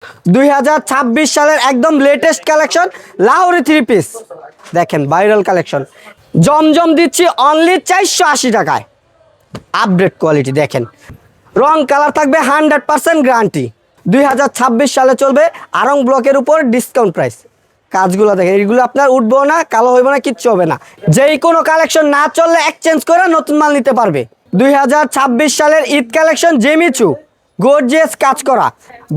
2026 সালের একদম latest collection Lahori 3 piece দেখেন, ভাইরাল কালেকশন। জমজম দিচ্ছি অনলি 480 টাকায়। আপডেট কোয়ালিটি দেখেন, রং কালার থাকবে 100% গ্যারান্টি। 2026 সালে চলবে আরং ব্লকের উপর ডিসকাউন্ট প্রাইস। কাজগুলো দেখেন, এইগুলো আপনার উঠবেও না, কালো হইব না, কিচ্ছু হবে না। যেই কোনো কালেকশন না চললে এক্সচেঞ্জ করে নতুন মাল নিতে পারবে। 2026 সালের ঈদ কালেকশন জেমিচু গর্জিয়াস কাজ করা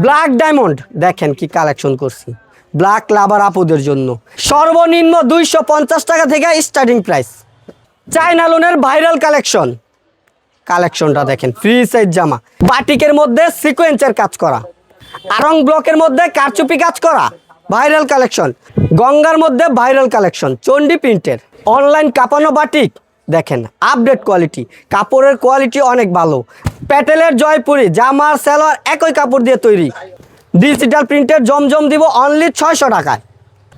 ব্ল্যাক ডায়মন্ড দেখেন কি কালেকশন করছি ব্ল্যাক লাভার আপুদের জন্য। সর্বনিম্ন 250 টাকা থেকে স্টার্টিং প্রাইস। চায়না লোনের ভাইরাল কালেকশনটা দেখেন, ফ্রি সাইজ জামা, বাটিকের মধ্যে সিকোয়েন্সের কাজ করা, আরং ব্লকের মধ্যে কারচুপি কাজ করা ভাইরাল কালেকশন, গঙ্গার মধ্যে ভাইরাল কালেকশন, চন্ডি প্রিন্টের অনলাইন কাপানো বাটিক দেখেন, আপডেট কোয়ালিটি, কাপড়ের কোয়ালিটি অনেক ভালো। প্যাটেলের জয়পুরি জামার সেলোয়ার একই কাপড় দিয়ে তৈরি, ডিজিটাল প্রিন্টের জমজম দিব অনলি 600 টাকায়।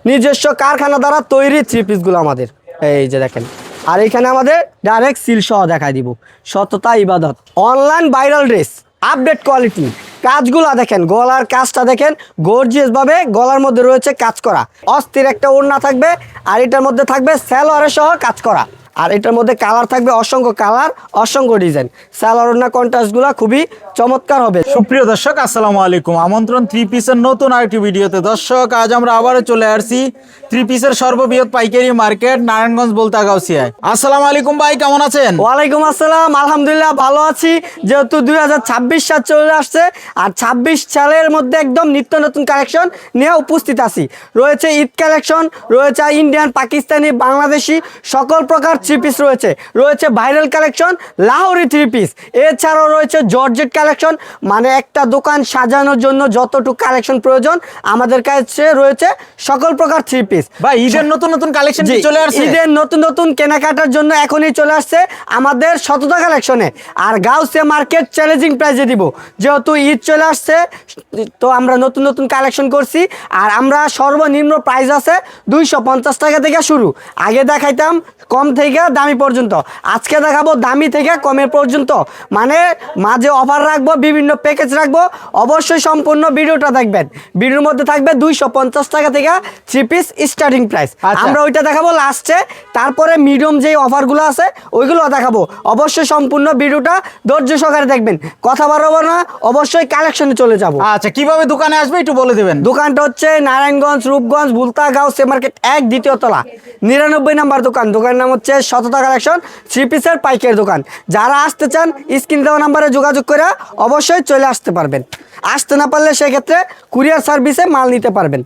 নিজস্ব কারখানা দ্বারা তৈরি থ্রি পিসগুলো আমাদের, এই যে দেখেন। আর এখানে আমাদের ডাইরেক্ট সিল সহ দেখাই দিব, সততা ইবাদত। Online viral dress update quality, কাজগুলা দেখেন, গলার কাজটা দেখেন গর্জিয়াস ভাবে গলার মধ্যে রয়েছে কাজ করা, অস্থির একটা ওড়না থাকবে। আর এটার মধ্যে থাকবে সালোয়ারের সহ কাজ করা। আর এটার মধ্যে কালার থাকবে অসংখ্য কালার, অসংখ্য ডিজাইন। সালোয়ার ওড়না কন্ট্রাস্টগুলো খুবই চমৎকার হবে। সুপ্রিয় দর্শক আসসালামু আলাইকুম, আমন্ত্রণ থ্রি পিসের নতুন আরেকটি ভিডিওতে। দর্শক আজ আমরা আবারও চলে আসছি থ্রি পিসের সর্ববৃহৎ পাইকারি মার্কেট নারায়ণগঞ্জ বলতাগাউসিয়ায়। আসসালামু আলাইকুম ভাই, কেমন আছেন? ওয়ালাইকুম আসসালাম, আলহামদুলিল্লাহ ভালো আছি। যেহেতু 2026 সাল চলে আসছে, আর 26 সালের মধ্যে একদম নিত্য নতুন কালেকশন নিয়ে উপস্থিত আছি। রয়েছে ঈদ কালেকশন, রয়েছে ইন্ডিয়ান, পাকিস্তানি, বাংলাদেশি সকল প্রকার থ্রি পিস রয়েছে। রয়েছে viral collection Lahori three piece, এছাড়াও রয়েছে জর্জেট কালেকশন। মানে একটা দোকান সাজানোর জন্য যতটুকু কালেকশন প্রয়োজন আমাদের কাছে রয়েছে সকল প্রকার থ্রি পিস। ভাই ঈদের নতুন নতুন কালেকশন চলে আসছে, ঈদের নতুন নতুন কেনাকাটার জন্য এখনই চলে আসছে আমাদের সততা কালেকশনে। আর গাউসিয়া মার্কেট চ্যালেঞ্জিং প্রাইজে দিব, যেহেতু ঈদ চলে আসছে তো আমরা নতুন নতুন কালেকশন করছি। আর আমরা সর্বনিম্ন প্রাইস আছে 250 টাকা থেকে শুরু। আগে দেখাইতাম কম থেকে দামি পর্যন্ত, আজকে দেখাবো দামি থেকে কমের পর্যন্ত। মানে মাঝে অফার রাখবো, বিভিন্ন প্যাকেজ রাখবো। অবশ্যই সম্পূর্ণ ভিডিওটা দেখবেন। ভিডিওর মধ্যে থাকবে 250 টাকা থেকে থ্রি পিস স্টার্টিং প্রাইস। আমরা ওইটা দেখাবো লাস্টে, তারপরে মিডিয়াম যে অফারগুলো আছে ওইগুলো দেখাবো। অবশ্যই সম্পূর্ণ ভিডিওটা ধৈর্য সহকারে দেখবেন, কথা বাড়াবো না, অবশ্যই কালেকশনে চলে যাব। আচ্ছা কিভাবে দোকানে আসবে একটু বলে দেবেন। দোকানটা হচ্ছে নারায়ণগঞ্জ রূপগঞ্জ বুলতাগাউসিয়া মার্কেট 1 দ্বিতীয় তলা 99 নাম্বার দোকান। দোকানের নাম হচ্ছে সততা কালেকশন থ্রি পিসের পাইকারি দোকান। যারা আসতে চান স্ক্রিন দেওয়া নাম্বারে যোগাযোগ করে অবশ্যই চলে আসতে পারবেন। আসতে না পারলে সেক্ষেত্রে কুরিয়ার সার্ভিসে মাল নিতে পারবেন।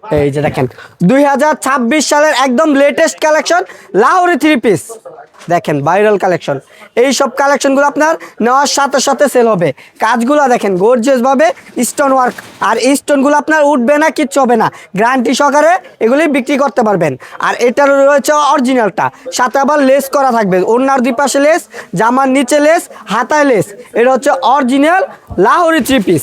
এই যে দেখেন 2026 সালের একদম latest collection Lahori three piece দেখেন, ভাইরাল কালেকশন। এই সব কালেকশনগুলো আপনার নেওয়ার সাথে সাথে সেল হবে। কাজগুলো দেখেন গর্জিয়াস ভাবে স্টোন ওয়ার্ক, আর এই স্টোনগুলো আপনার উঠবে না, কিচ্ছু হবে না, গ্যারান্টি সহকারে এগুলি বিক্রি করতে পারবেন। আর এটার রয়েছে অরিজিনালটা, সাথে আবার লেস করা থাকবে, ওড়নার দুই পাশে লেস, জামার নিচে লেস, হাতায় লেস। এটা হচ্ছে অরিজিনাল লাহোরি থ্রি পিস।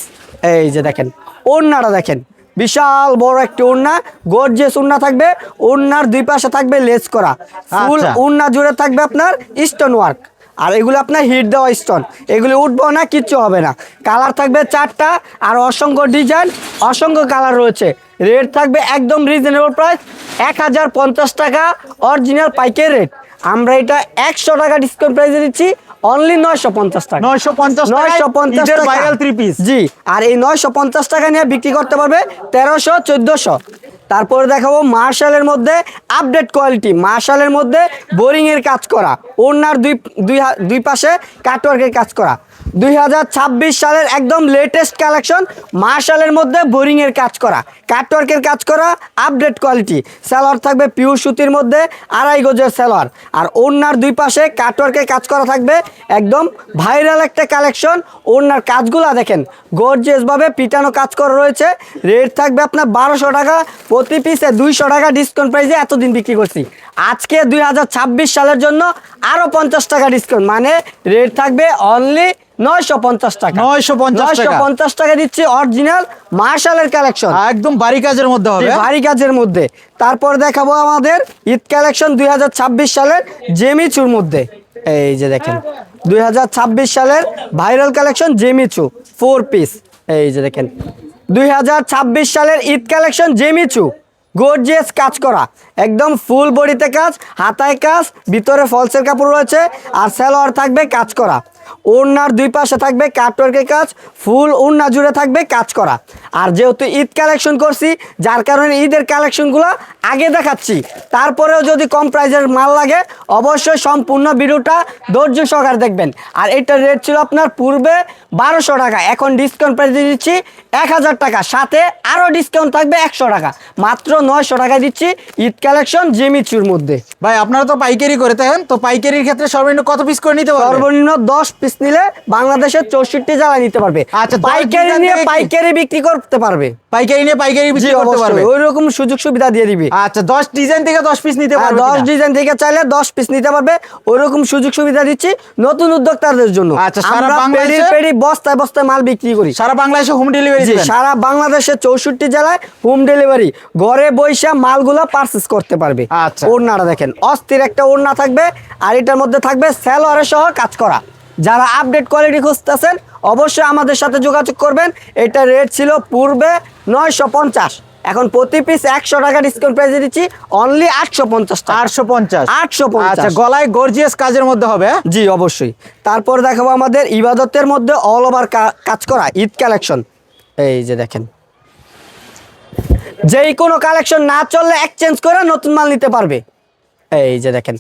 এই যে দেখেন ওড়নাটা দেখেন, বিশাল বড় একটা ওড়না, গর্জিয়াস ওড়না থাকবে। ওড়নার দুই পাশে থাকবে লেস করা, ফুল ওড়না জুড়ে থাকবে আপনার স্টোন ওয়ার্ক। আর এগুলো আপনার হিট দেওয়া স্টোন, এগুলি উঠবো না, কিচ্ছু হবে না। কালার থাকবে 4টা, আর অসংখ্য ডিজাইন, অসংখ্য কালার রয়েছে। রেট থাকবে একদম রিজনেবল প্রাইস 1050 টাকা অরিজিনাল পাইকারি রেট। আমরা এটা 100 টাকা ডিসকাউন্ট প্রাইসে দিচ্ছি অনলি 950 টাকা। 950 টাকা ভাইরাল থ্রি পিস। জি, আর এই 950 টাকা নিয়ে বিক্রি করতে পারবে 1300 1400। তারপরে দেখাবো মার্শালের মধ্যে আপডেট কোয়ালিটি, মার্শালের মধ্যে বোরিং এর কাজ করা, ওড়নার দুই পাশে কাটওয়ার্কের কাজ করা। 2026 সালের একদম লেটেস্ট কালেকশন মার্শালের মধ্যে বোরিং এর কাজ করা, কাটওয়ার্কের কাজ করা, আপডেট কোয়ালিটি। সালোয়ার থাকবে পিওর সুতির মধ্যে 2.5 গজের সালোয়ার, আর ওড়নার দুই পাশে কাটওয়ার্কের কাজ করা থাকবে। একদম ভাইরাল একটা কালেকশন। ওড়নার কাজগুলা দেখেন গর্জিয়াস ভাবে পিটানো কাজ করা রয়েছে। রেট থাকবে আপনার 1200 টাকা, প্রতি পিসে 200 টাকা ডিসকাউন্ট প্রাইসে এতদিন বিক্রি করছি। আজকে 2026 সালের জন্য আরো 50 টাকা ডিসকাউন্ট, মানে রেট থাকবে অনলি 950 টাকা। 950 টাকা দিচ্ছি অরিজিনাল মার্শালের কালেকশন, একদম ভারী কাজের মধ্যে হবে, ভারী কাজের মধ্যে। তারপর দেখাবো আমাদের ঈদ কালেকশন 2026 সালের জেমিচুর মধ্যে। এই যে দেখেন 2026 সালের ভাইরাল কালেকশন জেমিচু 4 পিস। এই যে দেখেন 2026 সালের ঈদ কালেকশন জেমিচু গর্জিয়াস কাজ করা, একদম ফুল বডিতে কাজ, হাতায় কাজ, ভিতরে ফলসের কাপড় রয়েছে, আর সালোয়ার থাকবে কাজ করা। ওড়নার দুই পাশে থাকবে কাটওয়ার্কের কাজ, ফুল ওড়না জুড়ে থাকবে কাজ করা। আর যেহেতু ঈদ কালেকশন করছি, যার কারণে ঈদের কালেকশনগুলো আগে দেখাচ্ছি। তারপরেও যদি কম প্রাইসের মাল লাগে, অবশ্যই সম্পূর্ণ ভিডিওটা ধৈর্য সহকারে দেখবেন। আর এটার রেট ছিল আপনার পূর্বে 1200 টাকা, এখন ডিসকাউন্ট প্রাইসে দিচ্ছি 1000 টাকা, সাথে আরও ডিসকাউন্ট থাকবে 100 টাকা, মাত্র 900 টাকায় দিচ্ছি ঈদ কালেকশন জেমিচুর মধ্যে। ভাই আপনারা তো পাইকারি করে থাকেন, তো পাইকারির ক্ষেত্রে সর্বনিম্ন কত পিস করে নিতে পারবেন? সর্বনিম্ন 10 পিস নিলে বাংলাদেশের 64 জেলায় নিতে পারবে। আচ্ছা, 10 পাইকারি ডিজাইন নিয়ে থেকে কি? পাইকারি বিক্রি করতে পারবে। পাইকারি নিয়ে পাইকারি বিক্রি করতে পারবে। ওই রকম সুযোগ সুবিধা দিয়ে দিবে। আচ্ছা, 10 ডিজাইন থেকে 10 পিস নিতে পারবে। 10 ডিজাইন থেকে চাইলে 10 পিস নিতে পারবে, ওই রকম সুযোগ সুবিধা দিচ্ছি নতুন উদ্যোক্তাদের জন্য। আচ্ছা, সারা আমরা বাংলাদেশে পেডি বস্তায় বস্তায় মাল বিক্রি করি। সারা বাংলাদেশে হোম ডেলিভারি জি, দিবেন? সারা বাংলাদেশে 64 জেলায় হোম ডেলিভারি, ঘরে বইসা মালগুলো পারচেজ করতে পারবে। আচ্ছা। ওড়নাটা দেখেন, অস্থির একটা ওড়না থাকবে, আর এটার মধ্যে থাকবে সালোয়ারে সহ কাজ করা। যারা আপডেট কোয়ালিটি খুঁজতেছেন, অবশ্যই আমাদের সাথে যোগাযোগ করবেন। এটা রেট ছিল পূর্বে 950, এখন প্রতি পিস 100 টাকা ডিসকাউন্ট প্রাইসে দিচ্ছি অনলি 850 টাকা। 850। 850। আচ্ছা, গলায় গর্জিয়াস কাজের মধ্যে হবে? জি অবশ্যই। তারপর দেখাবো আমাদের ইবাদতের মধ্যে অল ওভার কাজ করা ঈদ কালেকশন। এই যে দেখেন, যেই কোনো কালেকশন না চললে এক্সচেঞ্জ করে নতুন মাল নিতে পারবে। এই যে দেখেন,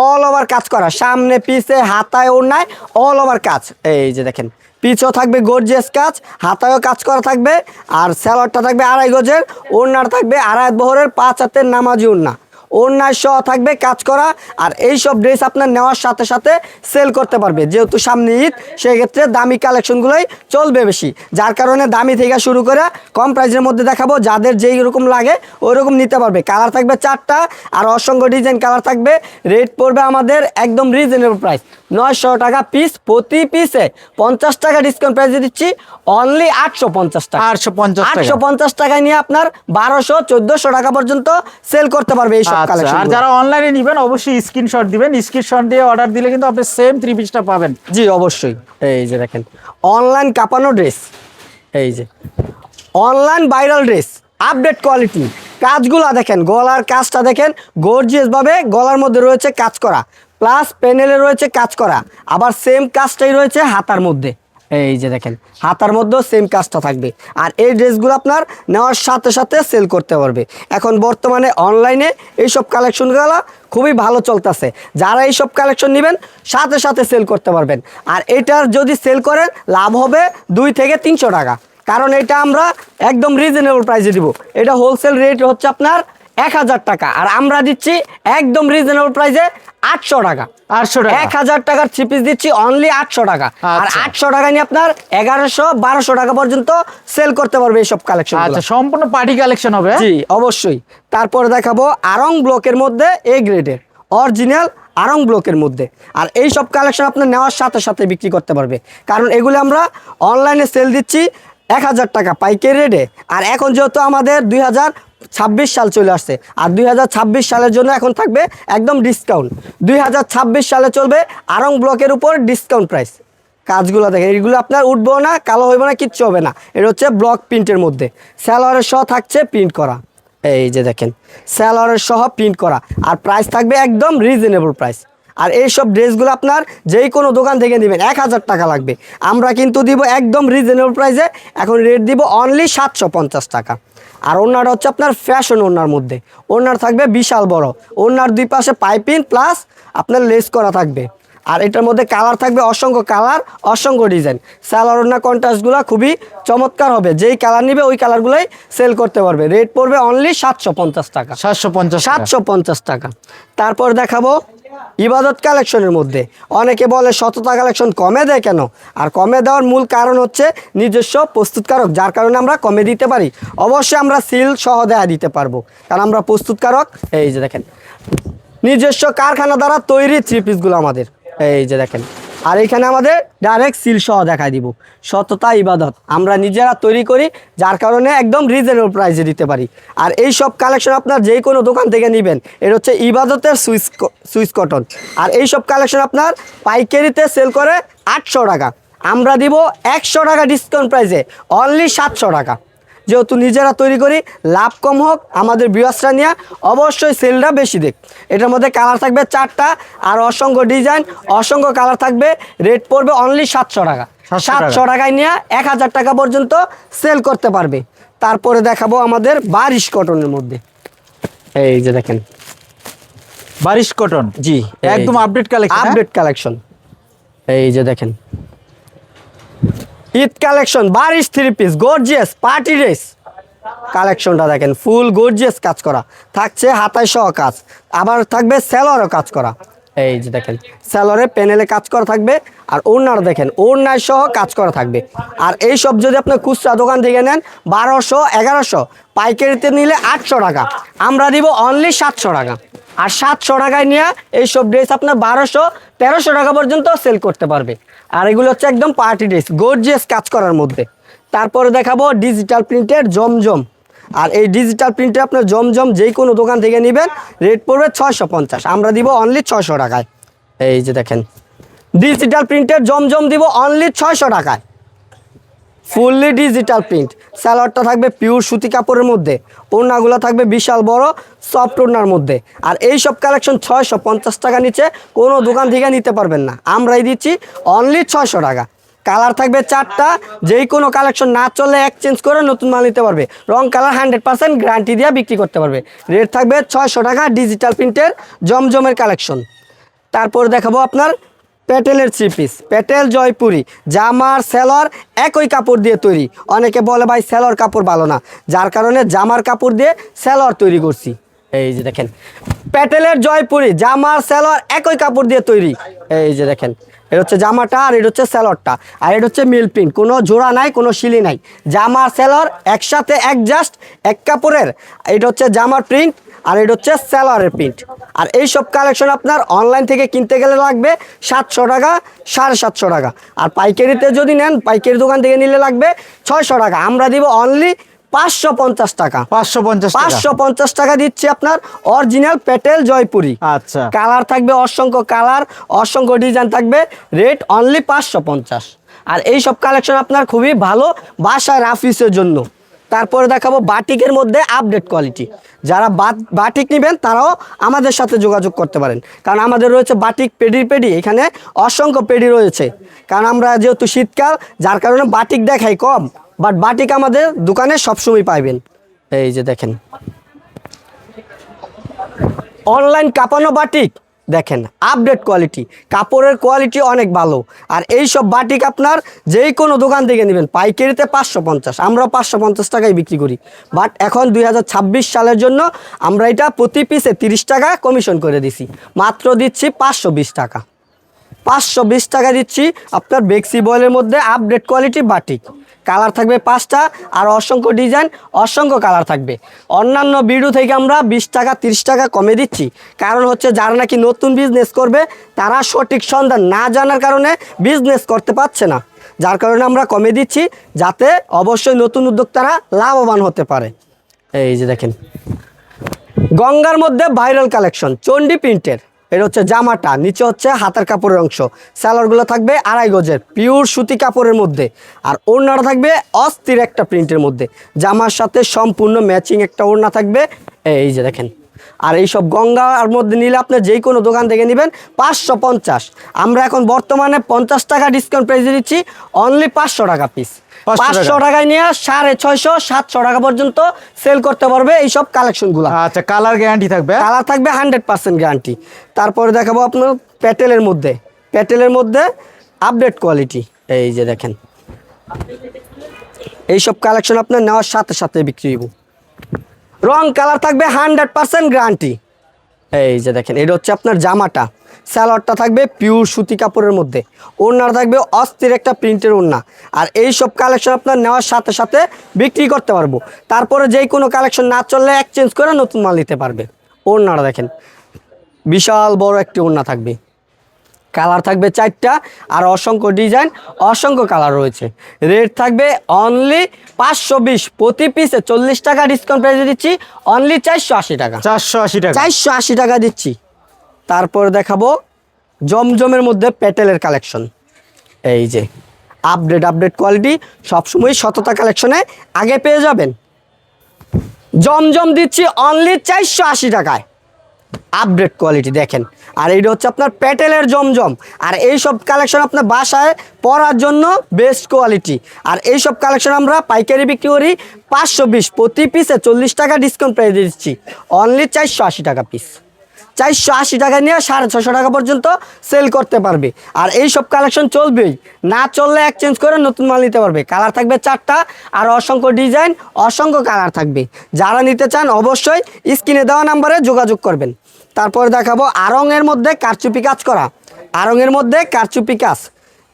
অল ওভার কাজ করা, সামনে পিছে হাতায় ওড়নায় অল ওভার কাজ। এই যে দেখেন, পিছেও থাকবে গর্জিয়াস কাজ, হাতায়ও কাজ করা থাকবে, আর সালোয়ারটা থাকবে 2.5 গজের, ওড়নার থাকবে 2.5 বহরের 5 হাতের নামাজি ওড়না, ওড়নায় সহ থাকবে কাজ করা। আর এই সব ড্রেস আপনার নেওয়ার সাথে সাথে সেল করতে পারবে, যেহেতু সামনে ঈদ, সেক্ষেত্রে দামি কালেকশনগুলোই চলবে বেশি, যার কারণে দামি থেকে শুরু করে কম প্রাইসের মধ্যে দেখাবো। যাদের যেই রকম লাগে ওই রকম নিতে পারবে। কালার থাকবে 4টা, আর অসংখ্য ডিজাইন কালার থাকবে। রেট পড়বে আমাদের একদম রিজনেবল প্রাইস, 900 টাকা পিস, প্রতি পিসে 50 টাকা ডিসকাউন্ট প্রাইসে দিচ্ছি অনলি 850 টাকা। 850 টাকা। 850 টাকায় নিয়ে আপনার 1200-1400 টাকা পর্যন্ত সেল করতে পারবে এই সব আচ্ছা, কালেকশন। আর যারা অনলাইনে নেবেন অবশ্যই স্ক্রিনশট দিবেন, স্ক্রিনশট দিয়ে অর্ডার দিলে কিন্তু আপনি সেম 3 পিসটা পাবেন। জি অবশ্যই। এই যে দেখেন, অনলাইন কাঁপানো ড্রেস, এই যে online viral dress, update quality, কাজগুলা দেখেন, গলার কাজটা দেখেন, গর্জিয়াস ভাবে গলার মধ্যে রয়েছে কাজ করা, প্লাস প্যানেলে রয়েছে কাজ করা, আবার সেম কাজটাই রয়েছে হাতার মধ্যে। এই যে দেখেন, হাতার মধ্যেও সেম কাজটা থাকবে। আর এই ড্রেসগুলো আপনার নেওয়ার সাথে সাথে সেল করতে পারবে। এখন বর্তমানে অনলাইনে এইসব কালেকশনগুলো খুবই ভালো চলতেছে, যারা এইসব কালেকশন নেবেন সাথে সাথে সেল করতে পারবেন। আর এটার যদি সেল করেন লাভ হবে 2 থেকে 300 টাকা, কারণ এটা আমরা একদম রিজনেবল প্রাইসে দিব। এটা হোলসেল রেট হচ্ছে আপনার 1000 টাকা, আর আমরা দিচ্ছি একদম রিজনেবল প্রাইসে 800 টাকা। 800 টাকা। 1000 টাকার 3 পিস দিচ্ছি অনলি 800 টাকা। আর আচ্ছা। 800 টাকা নিয়ে আপনার 1100-1200 টাকা পর্যন্ত সেল করতে পারবে এইসব কালেকশন। আচ্ছা, সম্পূর্ণ পার্টি কালেকশন হবে? জি অবশ্যই। তারপর দেখাবো আরং ব্লকের মধ্যে এ গ্রেডের অরিজিনাল আরং ব্লকের মধ্যে। আর এই সব কালেকশন আপনি নেওয়ার সাথে সাথে বিক্রি করতে পারবে, কারণ এগুলো আমরা অনলাইনে সেল দিচ্ছি 1000 টাকা পাইকারি রেটে। আর এখন যেহেতু আমাদের 2026 সাল চলে আসছে, আর 2026 সালের জন্য এখন থাকবে একদম ডিসকাউন্ট। 2026 সালে চলবে আরং ব্লকের উপর ডিসকাউন্ট প্রাইস। কাজগুলো দেখেন, এগুলো আপনার উঠবেও না, কালো হইবে না, কিচ্ছু হবে না। এটা হচ্ছে ব্লক প্রিন্টের মধ্যে, সালোয়ারের সহ থাকছে প্রিন্ট করা। এই যে দেখেন, সালোয়ারের সহ প্রিন্ট করা, আর প্রাইস থাকবে একদম রিজনেবল প্রাইস। আর এইসব ড্রেসগুলো আপনার যেই কোনো দোকান থেকে নেবেন 1000 টাকা লাগবে, আমরা কিন্তু দিব একদম রিজনেবল প্রাইসে। এখন রেট দিব অনলি 750 টাকা। আর ওড়নাটা হচ্ছে আপনার ফ্যাশন ওড়নার মধ্যে, ওড়নার থাকবে বিশাল বড়, ওড়নার দুই পাশে পাইপিং প্লাস আপনার লেস করা থাকবে। আর এটার মধ্যে কালার থাকবে অসংখ্য কালার, অসংখ্য ডিজাইন। সালোয়ার ওড়না কন্ট্রাস্টগুলো খুবই চমৎকার হবে, যেই কালার নিবে ওই কালারগুলোই সেল করতে পারবে। রেট পড়বে অনলি 750 টাকা। 750 টাকা। তারপর দেখাবো ইবাদত কালেকশনের মধ্যে। অনেকে বলে সততা কালেকশন কমে দেয় কেন? আর কমে দেওয়ার মূল কারণ হচ্ছে নিজস্ব প্রস্তুতকারক, যার কারণে আমরা কমে দিতে পারি। অবশ্যই আমরা সিল সহ দেয়া দিতে পারবো, কারণ আমরা প্রস্তুতকারক। এই যে দেখেন, নিজস্ব কারখানা দ্বারা তৈরি 3 পিসগুলো আমাদের। এই যে দেখেন, আর এখানে আমাদের ডাইরেক্ট সিল সহ দেখাই দিব। সততা ইবাদত আমরা নিজেরা তৈরি করি, যার কারণে একদম রিজনেবল প্রাইসে দিতে পারি। আর এই সব কালেকশন আপনার যেই কোনো দোকান থেকে নেবেন, এটা হচ্ছে ইবাদতের সুইস কটন। আর এই সব কালেকশন আপনার পাইকারিতে সেল করে 800 টাকা, আমরা দিব 100 টাকা ডিসকাউন্ট প্রাইসে অনলি 700 টাকা। যেহেতু নিজেরা তৈরি করি, লাভ কম হোক, আমাদের ভিউয়ার্সরা নিয়ে অবশ্যই সেলটা বেশি দেখ। এটার মধ্যে কালার থাকবে 4টা, আর অসংখ্য ডিজাইন, অসংখ্য কালার থাকবে। রেট পড়বে অনলি 700 টাকা। 700 টাকায় নিয়ে 1000 টাকা পর্যন্ত সেল করতে পারবে। তারপরে দেখাবো আমাদের বারিশ কটনের মধ্যে, এই যে দেখেন বারিশ কটন, জি একদম আপডেট কালেকশন। আপডেট কালেকশন, এই যে দেখেন ঈদ কালেকশন, বারিশ 3 পিস গর্জিয়াস পার্টি ড্রেস কালেকশনটা দেখেন, ফুল গর্জিয়াস কাজ করা থাকছে, হাতায় সহ কাজ, আবার থাকবে সেলরও কাজ করা। এই যে দেখেন সেলরে প্যানেলে কাজ করা থাকবে, আর ওড়নার দেখেন ওড়নায় সহ কাজ করা থাকবে। আর এই সব যদি আপনি খুচরা দোকান থেকে নেন 1200 1100, পাইকারিতে নিলে 800 টাকা, আমরা দিব অনলি 700 টাকা। আর 700 টাকায় নিয়ে এইসব ড্রেস আপনার 1200 1300 টাকা পর্যন্ত সেল করতে পারবে। আর এগুলো হচ্ছে একদম পার্টি ড্রেস গর্জিয়াস কাজ করার মধ্যে। তারপরে দেখাবো ডিজিটাল প্রিন্টের জমজম, আর এই ডিজিটাল প্রিন্টে আপনার জমজম যেই কোনো দোকান থেকে নেবেন রেট পড়বে 650, আমরা দিব অনলি 600 টাকায়। এই যে দেখেন ডিজিটাল প্রিন্টের জমজম দিব অনলি 600 টাকায়, ফুললি ডিজিটাল প্রিন্ট। স্যালোয়ারটা থাকবে পিওর সুতি কাপড়ের মধ্যে, ওড়নাগুলো থাকবে বিশাল বড় সফট ওড়নার মধ্যে। আর এই সব কালেকশন 650 টাকা নিচে কোনো দোকান থেকে নিতে পারবেন না, আমরাই দিচ্ছি অনলি 600 টাকা। কালার থাকবে 4টা, যেই কোনো কালেকশন না চললে এক্সচেঞ্জ করে নতুন মাল নিতে পারবে, রং কালার 100% গ্যারান্টি দিয়ে বিক্রি করতে পারবে। রেট থাকবে 600 টাকা ডিজিটাল প্রিন্টের জমজমের কালেকশন। তারপর দেখাবো আপনার প্যাটেলের 3 পিস, প্যাটেল জয়পুরি, জামার সেলর একই কাপড় দিয়ে তৈরি। অনেকে বলে ভাই সেলর কাপড় ভালো না, যার কারণে জামার কাপড় দিয়ে সেলর তৈরি করছি। এই যে দেখেন প্যাটেলের জয়পুরি, জামার সেলর একই কাপড় দিয়ে তৈরি। এই যে দেখেন এটা হচ্ছে জামাটা, আর এটা হচ্ছে সেলরটা, আর এটা হচ্ছে মিল প্রিন্ট, কোনো জোড়া নাই, কোনো শিলি নাই, জামার সেলর একসাথে অ্যাডজাস্ট এক কাপড়ের। এটা হচ্ছে জামার প্রিন্ট, আর এটা হচ্ছে সেলরের প্রিন্ট। আর এই সব কালেকশন আপনার অনলাইন থেকে কিনতে গেলে লাগবে 700 টাকা 750 টাকা, আর পাইকারিতে যদি নেন পাইকারি দোকান থেকে নিলে লাগবে 600 টাকা, আমরা দিব অনলি 550 টাকা। 550 টাকা দিচ্ছি আপনার অরিজিনাল প্যাটেল জয়পুরি। আচ্ছা, কালার থাকবে অসংখ্য কালার, অসংখ্য ডিজাইন থাকবে, রেট অনলি 550। আর এই সব কালেকশন আপনার খুবই ভালো বাসায় রাফিসের জন্য। তারপরে দেখাবো বাটিকের মধ্যে আপডেট কোয়ালিটি, যারা বাটিক নেবেন তারাও আমাদের সাথে যোগাযোগ করতে পারেন, কারণ আমাদের রয়েছে বাটিক পেডি, এখানে অসংখ্য পেডি রয়েছে। কারণ আমরা যেহেতু শীতকাল, যার কারণে বাটিক দেখাই কম, বাট বাটিক আমাদের দোকানে সবসময় পাইবেন। এই যে দেখেন অনলাইন কাঁপানো বাটিক দেখেন, আপডেট কোয়ালিটি, কাপড়ের কোয়ালিটি অনেক ভালো। আর এই সব বাটিক আপনার যেই কোনো দোকান থেকে নেবেন পাইকারিতে 550, আমরাও 550 টাকায় বিক্রি করি। বাট এখন 2026 সালের জন্য আমরা এটা প্রতি পিসে 30 টাকা কমিশন করে দিছি, মাত্র দিচ্ছি 520 টাকা। 520 টাকা দিচ্ছি আপনার বেক্সি বয়েলের মধ্যে আপডেট কোয়ালিটি বাটিক। কালার থাকবে 5টা, আর অসংখ্য ডিজাইন, অসংখ্য কালার থাকবে। অন্যান্য ভিডিও থেকে আমরা 20 টাকা 30 টাকা কমে দিচ্ছি, কারণ হচ্ছে যারা নাকি নতুন বিজনেস করবে তারা সঠিক সন্ধান না জানার কারণে বিজনেস করতে পারছে না, যার কারণে আমরা কমে দিচ্ছি, যাতে অবশ্যই নতুন উদ্যোক্তারা লাভবান হতে পারে। এই যে দেখেন গঙ্গার মধ্যে ভাইরাল কালেকশন চণ্ডী প্রিন্টের, এটা হচ্ছে জামাটা, নিচে হচ্ছে হাতার কাপড়ের অংশ, স্যালোয়ারগুলো থাকবে 2.5 গজের পিওর সুতি কাপড়ের মধ্যে, আর ওড়নাটা থাকবে অস্থির একটা প্রিন্টের মধ্যে, জামার সাথে সম্পূর্ণ ম্যাচিং একটা ওড়না থাকবে। এই যে দেখেন, আর এইসব গঙ্গার মধ্যে নিলে আপনি যেই কোনো দোকান থেকে নেবেন 550, আমরা এখন বর্তমানে 50 টাকা ডিসকাউন্ট প্রাইসে দিচ্ছি, অনলি 500 টাকা পিস। 500 টাকায় নিয়ে 650 700 টাকা পর্যন্ত সেল করতে পারবে এইসব কালেকশনগুলো। আচ্ছা, কালার গ্যারান্টি থাকবে? কালার থাকবে 100% গ্যারান্টি। তারপরে দেখাবো আপনার প্যাটেলের মধ্যে আপডেট কোয়ালিটি। এই যে দেখেন এইসব কালেকশন আপনার নেওয়ার সাথে সাথে বিক্রি হইব, রং কালার থাকবে 100% গ্যারান্টি। এই যে দেখেন এটা হচ্ছে আপনার জামাটা, স্যালোয়ারটা থাকবে পিওর সুতি কাপড়ের মধ্যে, ওড়নাটা থাকবে অস্থির একটা প্রিন্টের ওড়না। আর এই সব কালেকশন আপনার নেওয়ার সাথে সাথে বিক্রি করতে পারবো, তারপরে যেই কোনো কালেকশন না চললে এক্সচেঞ্জ করে নতুন মাল নিতে পারবে। ওড়নাটা দেখেন বিশাল বড় একটি ওড়না থাকবে, কালার থাকবে 4টা, আর অসংখ্য ডিজাইন, অসংখ্য কালার রয়েছে। রেট থাকবে অনলি 520, প্রতি পিসে 40 টাকা ডিসকাউন্ট প্রাইসে দিচ্ছি, অনলি 480 টাকা। 480 টাকা দিচ্ছি। তারপর দেখাবো জমজমের মধ্যে প্যাটেলের কালেকশন। এই যে আপডেট কোয়ালিটি, সবসময় সততা কালেকশনে আগে পেয়ে যাবেন। জমজম দিচ্ছি অনলি 480 টাকায়, আপডেট কোয়ালিটি দেখেন। আর এইটা হচ্ছে আপনার প্যাটেলের জমজম। আর এই সব কালেকশন আপনার বাসায় পরার জন্য বেস্ট কোয়ালিটি। আর এই সব কালেকশন আমরা পাইকারি বিক্রি করি 520, প্রতি পিসে 40 টাকা ডিসকাউন্ট প্রাইস দিচ্ছি, অনলি 480 টাকা পিস। 480 টাকা নিয়ে 650 টাকা পর্যন্ত সেল করতে পারবে। আর এই সব কালেকশন চলবেই, না চললে এক্সচেঞ্জ করে নতুন মাল নিতে পারবে। কালার থাকবে 4টা, আর অসংখ্য ডিজাইন, অসংখ্য কালার থাকবে। যারা নিতে চান অবশ্যই স্ক্রিনে দেওয়া নাম্বারে যোগাযোগ করবেন। তারপর দেখাবো আড়ংয়ের মধ্যে কারচুপি কাজ করা, আড়ংয়ের মধ্যে কারচুপি কাজ,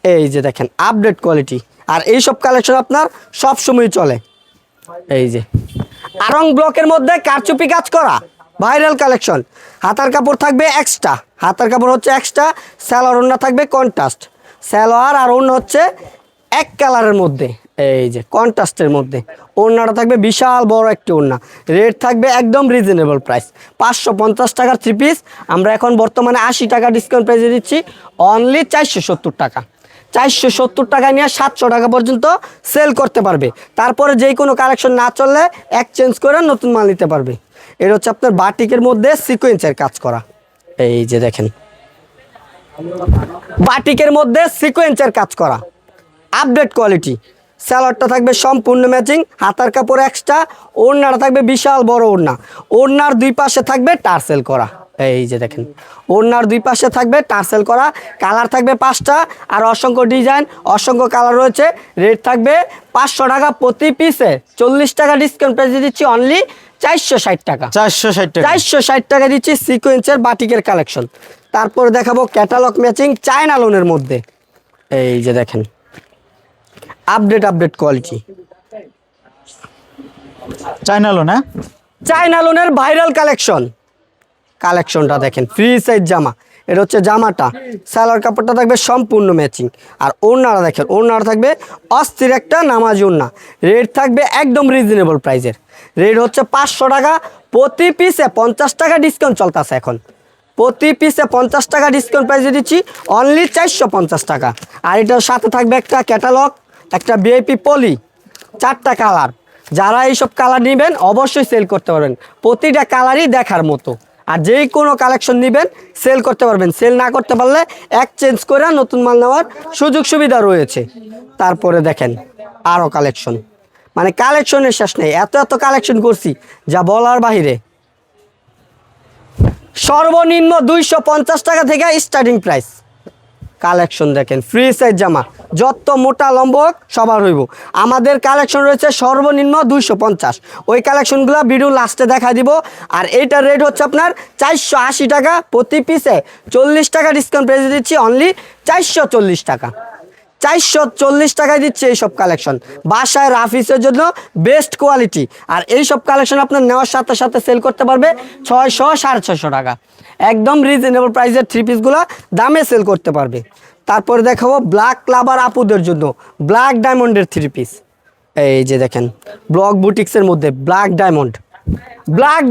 এই যে দেখেন আপডেট কোয়ালিটি। আর এই সব কালেকশন আপনার সব সময় চলে। এই যে আড়ং ব্লকের মধ্যে কারচুপি কাজ করা ভাইরাল কালেকশন। হাতার কাপড় থাকবে এক্সট্রা, হাতার কাপড় হচ্ছে এক্সট্রা, সালোয়ার ওড়না থাকবে কন্ট্রাস্ট, সালোয়ার আর ওড়না হচ্ছে এক কালারের মধ্যে, এই যে কন্ট্রাস্টের মধ্যে। ওড়নাটা থাকবে বিশাল বড় একটি ওড়না, রেট থাকবে একদম রিজনেবল প্রাইস, 550 টাকার 3 পিস আমরা এখন বর্তমানে 80 টাকা ডিসকাউন্ট প্রাইসে দিচ্ছি, অনলি 470 টাকা। 470 টাকা নিয়ে 700 টাকা পর্যন্ত সেল করতে পারবে। তারপরে যেই কোনো কালেকশন না চললে এক্সচেঞ্জ করে নতুন মাল নিতে পারবে। এটা হচ্ছে আপনার বাটিকের মধ্যে সিকোয়েন্সের কাজ করা, এই যে দেখেন বাটিকের মধ্যে সিকোয়েন্সের কাজ করা, আপডেট কোয়ালিটি। স্যালোয়ারটা থাকবে সম্পূর্ণ ম্যাচিং, হাতার কাপড় এক্সট্রা, ওড়নাটা থাকবে বিশাল বড় ওড়না, ওড়নার দুই পাশে থাকবে টার্সেল করা, এই যে দেখেন ওড়নার দুই পাশে থাকবে টার্সেল করা। কালার থাকবে 5টা, আর অসংখ্য ডিজাইন, অসংখ্য কালার রয়েছে। রেট থাকবে 500 টাকা প্রতি পিসে, 40 টাকা ডিসকাউন্ট প্রাইসে দিচ্ছি, অনলি 460 টাকা। 460 টাকা 460 টাকা দিচ্ছি সিকোয়েন্সের বাটিকের কালেকশন। তারপর দেখাবো ক্যাটালগ ম্যাচিং চায়না লোনের মধ্যে, এই যে দেখেন আপডেট কোয়ালিটি। চায়না লোন, হ্যাঁ চায়না লোনের ভাইরাল কালেকশনটা দেখেন, ফ্রি সাইজ জামা। এটা হচ্ছে জামাটা, সালোয়ার কাপড়টা থাকবে সম্পূর্ণ ম্যাচিং। আর ওড়নাটা দেখেন, ওড়নাটা থাকবে অস্থির একটা নামাজি ওড়না। রেট থাকবে একদম রিজনেবল প্রাইসের, রেট হচ্ছে 500 টাকা প্রতি পিসে, 50 টাকা ডিসকাউন্ট চলতেছে এখন, প্রতি পিসে 50 টাকা ডিসকাউন্ট প্রাইসে দিচ্ছি, অনলি 450 টাকা। আর এটার সাথে থাকবে একটা ক্যাটালগ, একটা ভিআইপি পলি, 4টা কালার। যারা এইসব কালার নেবেন অবশ্যই সেল করতে পারবেন, প্রতিটা কালারই দেখার মতো। আর যেই কোনো কালেকশন নেবেন সেল করতে পারবেন, সেল না করতে পারলে এক্সচেঞ্জ করে নতুন মাল নেওয়ার সুযোগ সুবিধা রয়েছে। তারপরে দেখেন আরও কালেকশন, মানে কালেকশনের শেষ নেই, এত কালেকশন করছি যা বলার বাহিরে। সর্বনিম্ন 250 টাকা থেকে স্টার্টিং প্রাইস। কালেকশন দেখেন, ফ্রি সাইজ জামা, যত মোটা লম্বা হোক সবার হইব। আমাদের কালেকশন রয়েছে সর্বনিম্ন 250, ওই কালেকশনগুলো ভিডিও লাস্টে দেখা দিব। আর এইটার রেট হচ্ছে আপনার 480 টাকা প্রতি পিসে, 40 টাকা ডিসকাউন্ট প্রাইসে দিচ্ছি, অনলি 440 টাকা। 440 টাকায় দিচ্ছে এইসব কালেকশন, বাসায় রাফিসের জন্য বেস্ট কোয়ালিটি। আর এইসব কালেকশন আপনার নেওয়ার সাথে সাথে সেল করতে পারবে 600 650 টাকা, একদম রিজনেবল প্রাইসের 3 পিসগুলো দামে সেল করতে পারবে। তারপরে দেখাবো ব্ল্যাক লাভার আপুদের জন্য ব্ল্যাক ডায়মন্ডের 3 পিস, এই যে দেখেন ব্লক বুটিক্সের মধ্যে ব্ল্যাক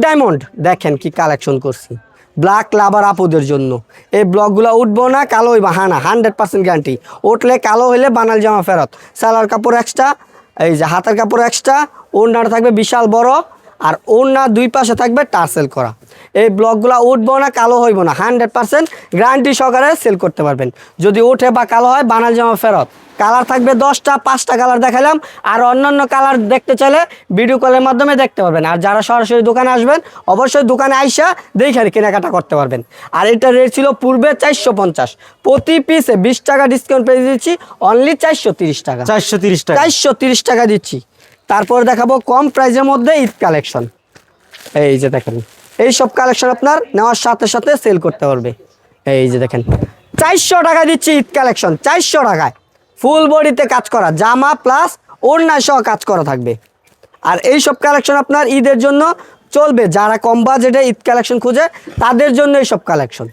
ডায়মন্ড দেখেন কি কালেকশন করছি, ব্ল্যাক লাভার আপুদের জন্য। এই ব্লকগুলো উঠবো না, কালো হইবা হানা, 100% গ্যারান্টি। উঠলে কালো হইলে বানাল জামা ফেরত। সালোয়ার কাপড় এক্সট্রা, এই যে হাতের কাপড় এক্সট্রা, ওড়নাটা থাকবে বিশাল বড়, আর ওড়না দুই পাশে থাকবে টার্সেল করা। এই ব্লকগুলো উঠবো না, কালো হইব না, 100% গ্যারান্টি সহকারে সেল করতে পারবেন। যদি ওঠে বা কালো হয় বানাল জামা ফেরত। কালার থাকবে 10টা, 5টা কালার দেখালাম। আর অন্যান্য কালার দেখতে চাইলে ভিডিও কলের মাধ্যমে দেখতে পারবেন। আর যারা সরাসরি দোকানে আসবেন অবশ্যই দোকানে আইসা দেখে কেনাকাটা করতে পারবেন। আর এটার রেট ছিল পূর্বে 450, প্রতি পিসে 20 টাকা ডিসকাউন্ট পেয়ে দিচ্ছি, অনলি 430 টাকা। 430 টাকা 430 টাকা দিচ্ছি। তারপর দেখাবো কম প্রাইসের মধ্যে ঈদ কালেকশন, এই যে দেখেন এইসব কালেকশন আপনার নেওয়ার সাথে সাথে সেল করতে পারবে। এই যে দেখেন 400 টাকা দিচ্ছি ঈদ কালেকশন, 400 টাকায় ফুল বডিতে কাজ করা জামা প্লাস ওড়না সহ কাজ করা থাকবে। আর এই সব কালেকশন আপনার ঈদের জন্য চলবে, যারা কম বাজেটে ঈদ কালেকশন খুঁজে তাদের জন্য এইসব কালেকশন।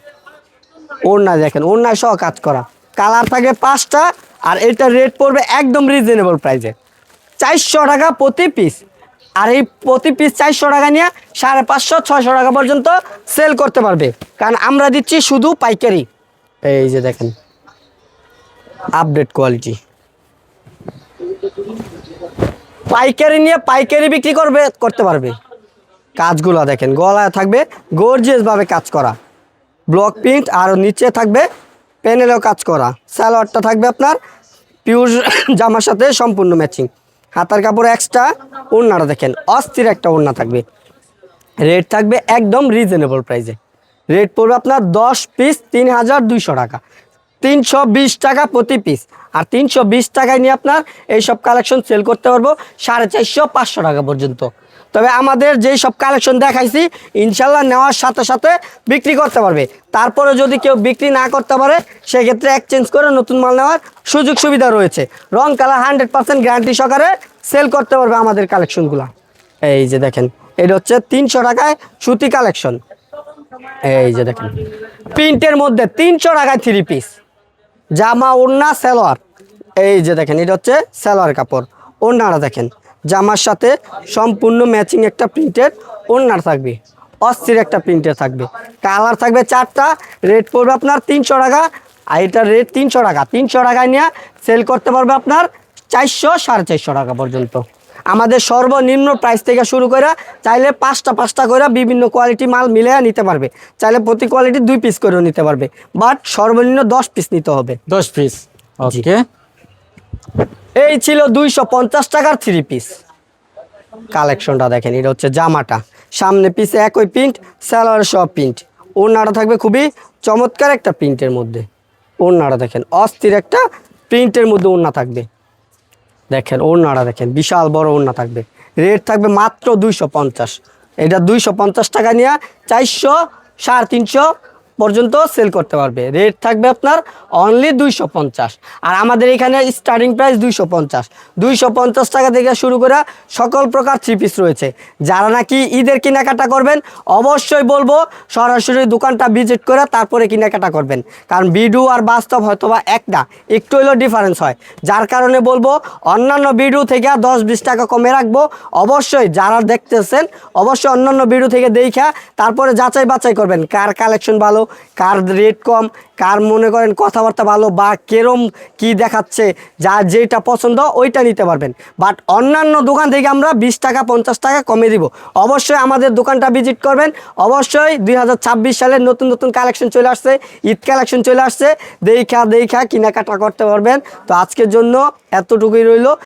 ওড়না দেখেন, ওড়না সহ কাজ করা, কালার থাকে 5টা। আর এটার রেট পড়বে একদম রিজনেবল প্রাইসে, 400 টাকা প্রতি পিস। আর এই প্রতি পিস 400 টাকা নিয়ে 550 600 টাকা পর্যন্ত সেল করতে পারবে, কারণ আমরা দিচ্ছি শুধু পাইকারি। এই যে দেখেন আপডেট কোয়ালিটি, পাইকারি নিয়ে পাইকারি বিক্রি করতে পারবে। কাজগুলো দেখেন, গলায় থাকবে গর্জিয়াসভাবে কাজ করা ব্লক প্রিন্ট, আর নিচে থাকবে প্যানেলেও কাজ করা। সালোয়ারটা থাকবে আপনার পিওর জামার সাথে সম্পূর্ণ ম্যাচিং, হাতার কাপড় এক্সট্রা। ওড়নাটা দেখেন অস্থির একটা ওড়না থাকবে। রেট থাকবে একদম রিজনেবল প্রাইসে। রেট পড়বে আপনার 10 পিস 3200 টাকা, 320 টাকা প্রতি পিস। আর 320 টাকায় নিয়ে আপনার এইসব কালেকশন সেল করতে পারবো 450-500 টাকা পর্যন্ত। তবে আমাদের যেই সব কালেকশন দেখাইছি ইনশাল্লাহ নেওয়ার সাথে সাথে বিক্রি করতে পারবে। তারপরে যদি কেউ বিক্রি না করতে পারে সেক্ষেত্রে এক্সচেঞ্জ করে নতুন মাল নেওয়ার সুযোগ সুবিধা রয়েছে। রং কালার 100% গ্যারান্টি সহকারে সেল করতে পারবে আমাদের কালেকশনগুলো। এই যে দেখেন, এটা হচ্ছে 300 টাকায় সুতি কালেকশন। এই যে দেখেন প্রিন্টের মধ্যে 300 টাকায় 3 পিস জামা, ওড়না, সালোয়ার। এই যে দেখেন এটা হচ্ছে সালোয়ার কাপড়, ওড়নাটা দেখেন জামার সাথে সম্পূর্ণ ম্যাচিং একটা প্রিন্টের ওড়নার থাকবে, অস্থির একটা প্রিন্টের থাকবে। কালার থাকবে 4টা। রেট পড়বে আপনার 300 টাকা, আর এটার রেট 300 টাকা। 300 টাকায় নিয়ে সেল করতে পারবে আপনার 400-450 টাকা পর্যন্ত। আমাদের সর্বনিম্ন প্রাইস থেকে শুরু করে চাইলে 5টা করে বিভিন্ন কোয়ালিটি মাল মিলে নিতে পারবে। চাইলে প্রতি কোয়ালিটি 2 পিস করেও নিতে পারবে, বাট সর্বনিম্ন 10 পিস নিতে হবে। 10 পিস। ওকে, এই ছিল 250 টাকার 3 পিস কালেকশনটা। দেখেন এটা হচ্ছে জামাটা, সামনে পিছে একই প্রিন্ট, সালোয়ার সব প্রিন্ট। ওড়নাটা থাকবে খুবই চমৎকার একটা প্রিন্টের মধ্যে। ওড়নাটা দেখেন অস্থির একটা প্রিন্টের মধ্যে ওড়না থাকবে। দেখেন ওড়নাটা দেখেন বিশাল বড় ওড়না থাকবে। রেট থাকবে মাত্র 250। এটা 250 টাকা নিয়ে 400-350 পর্যন্ত সেল করতে পারবে। রেট থাকবে আপনার অনলি 250। আর আমাদের এখানে স্টার্টিং প্রাইস 250 টাকা থেকে শুরু করে সকল প্রকার 3 পিস রয়েছে। যারা নাকি ঈদের কেনাকাটা করবেন অবশ্যই বলবো সরাসরি দোকানটা ভিজিট করে তারপরে কেনাকাটা করবেন, কারণ ভিডিও আর বাস্তব হয়তোবা এক না, একটু হলেও ডিফারেন্স হয়। যার কারণে বলবো অন্যান্য ভিডিও থেকে 10-20 টাকা কমে রাখবো। অবশ্যই যারা দেখতেছেন অবশ্যই অন্যান্য ভিডিও থেকে দেখা তারপরে যাচাই বাছাই করবেন কার কালেকশন ভালো, কার রেট কম, কার মনে করেন কথাবার্তা ভালো, বা কেরম কি দেখাচ্ছে, যা যেটা পছন্দ ওইটা নিতে পারবেন। বাট অন্যান্য দোকান থেকে আমরা 20 টাকা 50 টাকা কমে দিব। অবশ্যই আমাদের দোকানটা ভিজিট করবেন। অবশ্যই 2026 সালের নতুন নতুন কালেকশন চলে আসছে, ঈদ কালেকশন চলে আসছে, দেখা কেনাকাটা করতে পারবেন। তো আজকের জন্য এতটুকুই রইলো।